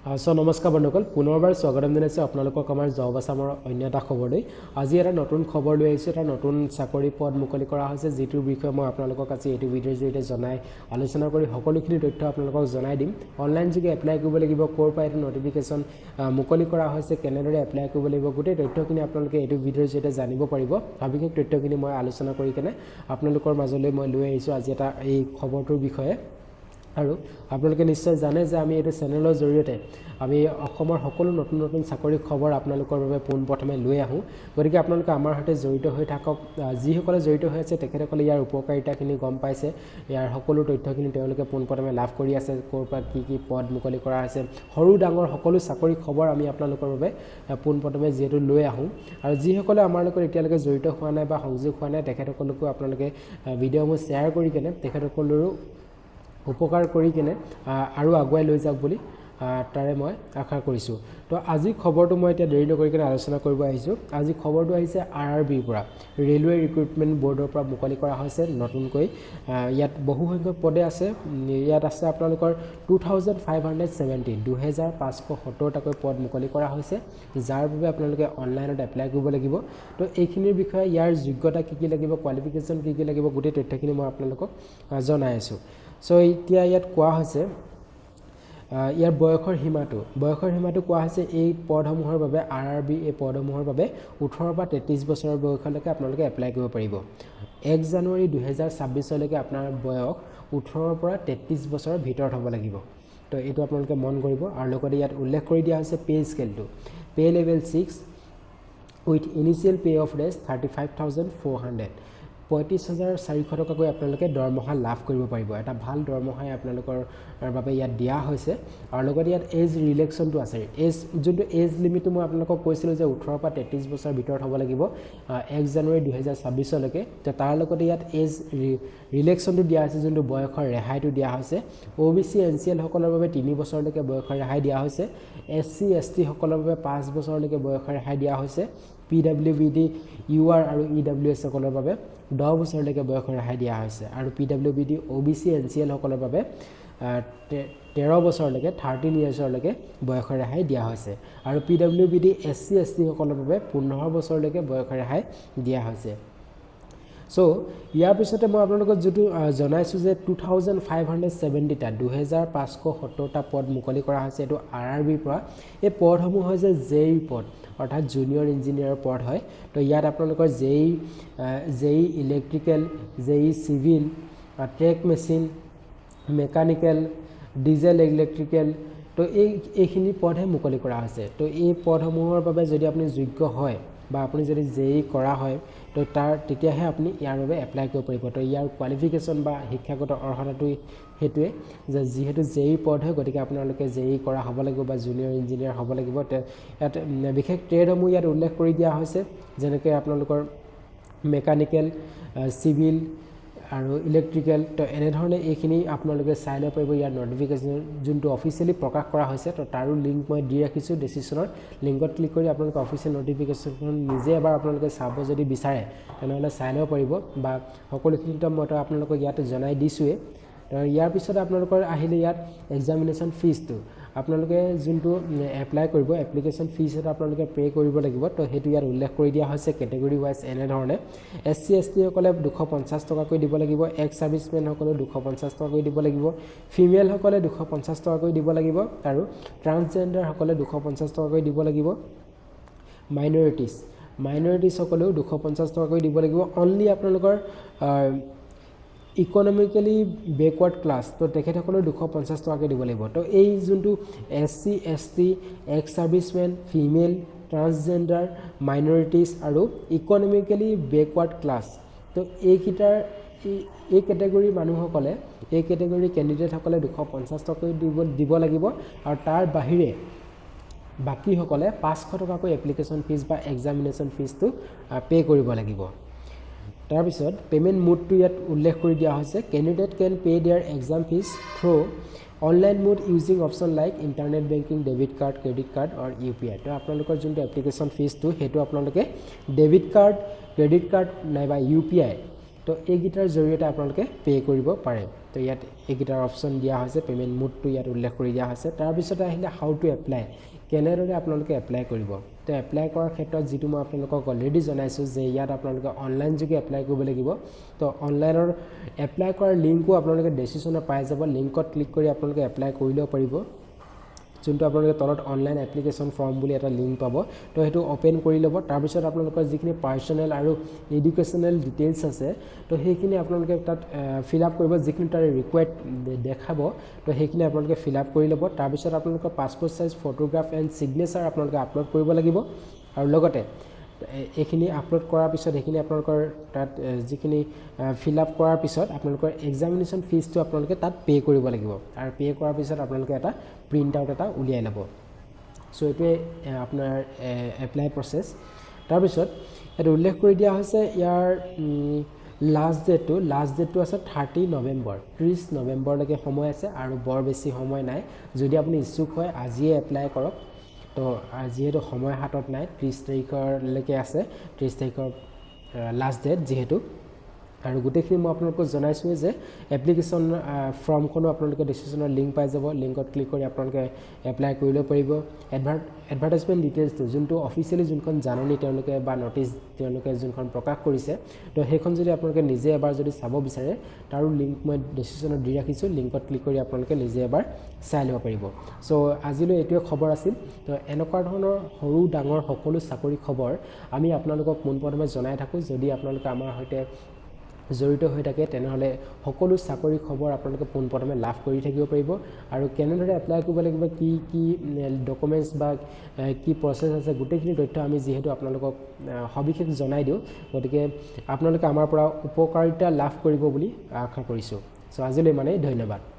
নমস্কাৰ বন্ধুসকল পুনৰবাৰ স্বাগতম জনাইছো আপোনালোকক আমাৰ জব আসামৰ অন্য এটা খবৰলৈ আজি এটা নতুন খবৰ লৈ আহিছো এটা নতুন চাকৰি পদ মুকলি কৰা হৈছে যেটোৰ বিষয়ে মই আপোনালোকক আজি এই ভিডিঅ'ৰ জৰিয়তে জনাই আলোচনা কৰি সকলোখিনি তথ্য আপোনালোকক জনাই দিম অনলাইন যোগে এপ্লাই কৰিব লাগিব কোৰ পাই এটা নটিফিকেশন মুকলি কৰা হৈছে কেনেদৰে এপ্লাই কৰিব লাগিব গোটেই তথ্যখিনি আপোনালোকে এই ভিডিঅ'ৰ জৰিয়তে জানিব পাৰিব সবিশেষ তথ্যখিনি মই আলোচনা কৰি কেনে আপোনালোকৰ মাজলৈ মই লৈ আহিছো আজি এটা এই খবৰটোৰ বিষয়ে আৰু আপোনালোকে নিশ্চয় জানে যে আমি এই চেনেলৰ জৰিয়তে আমি অসমৰ সকলো নতুন নতুন চাকৰি খবৰ আপোনালোকৰ বাবে পোনপ্ৰথমে লৈ আহো গতিকে আপোনালোকে আমাৰ সৈতে জড়িত হৈ থাকক যিসকলে জড়িত হৈ আছে তেখেতসকলে ইয়াৰ উপকাৰিতাখিনি গম পাইছে ইয়াৰ সকলো তথ্যখিনি তেওঁলোকে পোনপ্ৰথমে লাভ কৰি আছে ক'ৰ পৰা কি পদ মুকলি কৰা আছে সৰু ডাঙৰ সকলো চাকৰি খবৰ আমি আপোনালোকৰ বাবে পোনপ্ৰথমে যেটো লৈ আহো আৰু যিসকলে আমাৰ লগত এতিয়ালৈকে জড়িত হোৱা নাই বা সংযোগ হোৱা নাই তেখেতসকলকো আপোনালোকে ভিডিঅ'সমূহ শ্বেয়াৰ কৰি কেনে তেখেতসকলৰো উপকাৰ কৰি কেনে আৰু আগুৱাই লৈ যাওক বুলি তাৰে মই আশা কৰিছো তো আজি খবৰটো মই এতিয়া দেৰি নকৰি কেনে আলোচনা কৰিব আহিছো আজি খবৰটো আহিছে RRBৰ পৰা ৰেলৱে ৰিক্ৰুটমেন্ট বৰ্ডৰ পৰা মুকলি কৰা হৈছে নতুনকৈ ইয়াত বহু সংখ্যক পদে আছে ইয়াত আছে আপোনালোকৰ 2570 টাকৈ পদ মুকলি কৰা হৈছে যাৰ বাবে আপোনালোকে অনলাইনত এপ্লাই কৰিব লাগিব তো এইখিনিৰ বিষয়ে ইয়াৰ যোগ্যতা কি লাগিব কোৱালিফিকেশন কি লাগিব গোটেই তথ্যখিনি মই আপোনালোকক জনাই আছো সো এতিয়া ইয়াত কোৱা হৈছে ইয়াৰ বয়সৰ সীমাটো কোৱা হৈছে এই পদসমূহৰ বাবে RRB এই পদসমূহৰ বাবে 18 পৰা 33 বছৰৰ বয়সলৈকে আপোনালোকে এপ্লাই কৰিব পাৰিব 1 জানুৱাৰী 2026 লৈকে আপোনাৰ বয়স 18 পৰা 33 বছৰৰ ভিতৰত হ'ব লাগিব তো এইটো আপোনালোকে মন কৰিব আৰু লগতে ইয়াত উল্লেখ কৰি দিয়া হৈছে পে স্কেলটো pay level 6 with initial pay of ৰেছ 35400 35,400 টকাকৈ আপোনালোকে দৰমহা লাভ কৰিব পাৰিব এটা ভাল দৰমহাই আপোনালোকৰ বাবে ইয়াত দিয়া হৈছে আৰু লগতে ইয়াত এজ ৰিলেক্সনটো আছে এজ যোনটো এজ লিমিটটো মই আপোনালোকক কৈছিলো যে 18 পৰা 33 বছৰ ভিতৰত হ'ব লাগিব 1 জানুৱাৰী 2026 লৈকে তাৰ লগতে ইয়াত এজ ৰিলেক্সনটো দিয়া আছে যোনটো বয়সৰ ৰেহাইটো দিয়া হৈছে OBC NCL সকলৰ বাবে 3 বছৰলৈকে বয়সৰ ৰেহাই দিয়া হৈছে SC ST সকলৰ বাবে 5 বছৰলৈকে বয়সৰ ৰেহাই দিয়া হৈছে PWBD UR আৰু EWS সকলৰ বাবে 10 বছৰলৈকে বয়সৰ ৰেহাই দিয়া হৈছে আৰু PWBD OBC NCL সকলৰ বাবে 13 বছৰলৈকে 13 ইয়াৰ্ছলৈকে বয়সৰ ৰেহাই দিয়া হৈছে আৰু PWBD SC ST সকলৰ বাবে 15 বছৰলৈকে বয়সৰ ৰেহাই দিয়া হৈছে সো ইয়াৰ পিছতে মই আপোনালোকক যেটো জনাইছো যে 2570 টা 2570 টা পদ মুকলি কৰা হৈছে এটো RRB পৰা এই পদসমূহ হৈছে JE পদ অৰ্থাৎ জুনিয়ৰ ইঞ্জিনিয়াৰৰ পদ হয় তো ইয়াত আপোনালোকৰ JE electrical JE civil track machine mechanical diesel electrical তো এইখিনি পদহে মুকলি কৰা হৈছে তো এই পদসমূহৰ বাবে যদি আপুনি যোগ্য হয় বা আপুনি যদি JE কৰা হয় তো তেতিয়াহে আপুনি ইয়াৰ বাবে এপ্লাই কৰিব পাৰিব তো ইয়াৰ কোৱালিফিকেশন বা শিক্ষাগত অৰ্হতাটো হেতুৱে যে যেহেতু JE পদ হয় গতিকে আপোনালোকে JE কৰা হ'ব লাগিব বা জুনিয়ৰ ইঞ্জিনিয়াৰ হ'ব লাগিব ইয়াত বিশেষ ট্ৰেডসমূহ ইয়াত উল্লেখ কৰি দিয়া হৈছে যেনেকৈ আপোনালোকৰ মেকানিক্যাল সিভিল আৰু ইলেক্ট্ৰিক্যাল তো এনে ধৰণে এইখিনি আপোনালোকে চাই ল'ব পাৰিব ইয়াৰ নটিফিকেশন যোনটো অফিচিয়ালি প্ৰকাশ কৰা হৈছে তো তাৰো লিংক মই দি ৰাখিছো ডেসক্ৰিপচনৰ লিংকত ক্লিক কৰি আপোনালোকে অফিচিয়েল নটিফিকেশনখন নিজে এবাৰ আপোনালোকে চাব যদি বিচাৰে তেনেহলে চাই ল'ব পাৰিব বা সকলোখিনি মই আপোনালোকক ইয়াত জনাই দিছোৱে তো ইয়াৰ পিছত আপোনালোকৰ আহিলে ইয়াত এক্সামিনেশন ফিজটো আপোনালোকে যোনটো এপ্লাই কৰিব এপ্লিকেশন ফিজ এটা আপোনালোকে পে কৰিব লাগিব তো হেতু ইয়াত উল্লেখ কৰি দিয়া হৈছে ক্যাটাগৰী ওয়াইজ এনে ধৰণে SC ST সকলে 250 টকা কৈ দিব লাগিব এক্স সাৰ্ভিসমেন সকলে 250 টকা কৈ দিব লাগিব ফিমেল সকলে 250 টকা কৈ দিব লাগিব আৰু ট্ৰান্সজেন্ডাৰ সকলে 250 টকা কৈ দিব লাগিব মাইনৰিটিজ সকলেও 250 টকা কৈ দিব লাগিব অনলি আপোনালোকৰ ইকোনমিক্যালি বেকওয়ার্ড ক্লাস তো তেখেতসকলে 250 টকাকৈ দিব লাগিব তো এই যোনটো SC ST এক্স সাৰ্ভিসমেন ফিমেল ট্ৰান্সজেন্ডাৰ মাইনৰিটিজ আৰু ইকোনমিক্যালি বেকওয়াৰ্ড ক্লাস তো এইকিটাৰ এই ক্যাটাগৰী মানুহসকলে এই ক্যাটাগৰী ক্যান্ডিডেট সকলে 250 টকাকৈ দিব লাগিব আৰু তাৰ বাহিৰে বাকি সকলে 500 টকাকৈ এপ্লিকেশন ফিজ বা এক্সামিনেশন ফিজটো পে কৰিব লাগিব তাৰ পিছত পেমেন্ট মোডটো ইয়াত উল্লেখ কৰি দিয়া হৈছে candidate can pay their exam fees through online mode using option like internet banking debit card credit card और UPI तो আপোনালোকৰ যোনটো এপ্লিকেশন ফিজটো হেতু আপোনালোকে ডেবিট কাৰ্ড ক্ৰেডিট কাৰ্ড নাইবা UPI তো এইকেইটাৰ জৰিয়তে আপোনালোকে পে' কৰিব পাৰে তো ইয়াত এইকেইটাৰ অপশ্যন দিয়া হৈছে পে'মেণ্ট মোডটো ইয়াত উল্লেখ কৰি দিয়া হৈছে তাৰপিছতে আহিলে হাউ টু এপ্লাই কেনেদৰে আপোনালোকে এপ্লাই কৰিব তো এপ্লাই কৰাৰ ক্ষেত্ৰত যিটো মই আপোনালোকক অলৰেডি জনাইছোঁ যে ইয়াত আপোনালোকে অনলাইন যোগে এপ্লাই কৰিব লাগিব তো অনলাইনৰ এপ্লাই কৰাৰ লিংকো আপোনালোকে ডেছক্ৰিপশ্যনত পাই যাব লিংকত ক্লিক কৰি আপোনালোকে এপ্লাই কৰি ল'ব পাৰিব যোনটো আপোনালোকে তলত অনলাইন এপ্লিকেশ্যন ফৰ্ম বুলি এটা লিংক পাব তো সেইটো অপেন কৰি ল'ব তাৰপিছত আপোনালোকৰ যিখিনি পাৰ্চনেল আৰু এডুকেশ্যনেল ডিটেইলছ আছে তো সেইখিনি আপোনালোকে তাত ফিল আপ কৰিব যিখিনি তাৰ ৰিকুৱাৰ্ড দেখাব তো সেইখিনি আপোনালোকে ফিল আপ কৰি ল'ব তাৰপিছত আপোনালোকৰ passport size photograph and signature আপোনালোকে আপলোড কৰিব লাগিব আৰু লগতে এইখিনি আপলোড কৰাৰ পিছত এইখিনি আপোনালোকৰ তাত যিখিনি ফিল আপ কৰাৰ পিছত আপোনালোকৰ এক্সামিনেশ্যন ফিজটো আপোনালোকে তাত পে' কৰিব লাগিব আৰু পে' কৰাৰ পিছত আপোনালোকে এটা প্ৰিণ্ট আউট এটা উলিয়াই ল'ব চ' এইটোৱে আপোনাৰ এপ্লাই প্ৰচেছ তাৰপিছত ইয়াত উল্লেখ কৰি দিয়া হৈছে ইয়াৰ লাষ্ট ডেটটো আছে 30 নৱেম্বৰ 30 নৱেম্বৰলৈকে সময় আছে আৰু বৰ বেছি সময় নাই যদি আপুনি ইচ্ছুক হয় আজিয়ে এপ্লাই কৰক তো যিহেতু সময় হাতত নাই 30 তাৰিখলৈকে আছে 30 তাৰিখৰ লাষ্ট ডেট যিহেতু আৰু গোটেইখিনি মই আপোনালোকক জনাইছোঁৱে যে এপ্লিকেশ্যন ফৰ্মখনো আপোনালোকে ডেছক্ৰিপশ্যনৰ লিংক পাই যাব লিংকত ক্লিক কৰি আপোনালোকে এপ্লাই কৰি ল'ব পাৰিব এডভাৰটাইজমেণ্ট ডিটেইলছটো যোনটো অফিচিয়েলি যোনখন জাননী তেওঁলোকে বা নটিচ তেওঁলোকে যোনখন প্ৰকাশ কৰিছে তো সেইখন যদি আপোনালোকে নিজে এবাৰ যদি চাব বিচাৰে তাৰো লিংক মই ডেছক্ৰিপশ্যনত দি ৰাখিছোঁ লিংকত ক্লিক কৰি আপোনালোকে নিজে এবাৰ চাই ল'ব পাৰিব চ' আজিলৈ এইটোৱে খবৰ আছিল তো এনেকুৱা ধৰণৰ সৰু ডাঙৰ সকলো চাকৰি খবৰ আমি আপোনালোকক পোনপ্ৰথমে জনাই থাকোঁ যদি আপোনালোকে আমাৰ সৈতে জড়িত হৈ থাকে তেনেহ'লে সকলো চাকৰি খবৰ আপোনালোকে পোনপ্ৰথমে লাভ কৰি থাকিব পাৰিব আৰু কেনেদৰে এপ্লাই কৰিব লাগিব কি ডকুমেণ্টছ বা কি প্ৰচেছ আছে গোটেইখিনি তথ্য আমি যিহেতু আপোনালোকক সবিশেষ জনাই দিওঁ গতিকে আপোনালোকে আমাৰ পৰা উপকাৰিতা লাভ কৰিব বুলি আশা কৰিছোঁ চ' আজিলৈ মানে ধন্যবাদ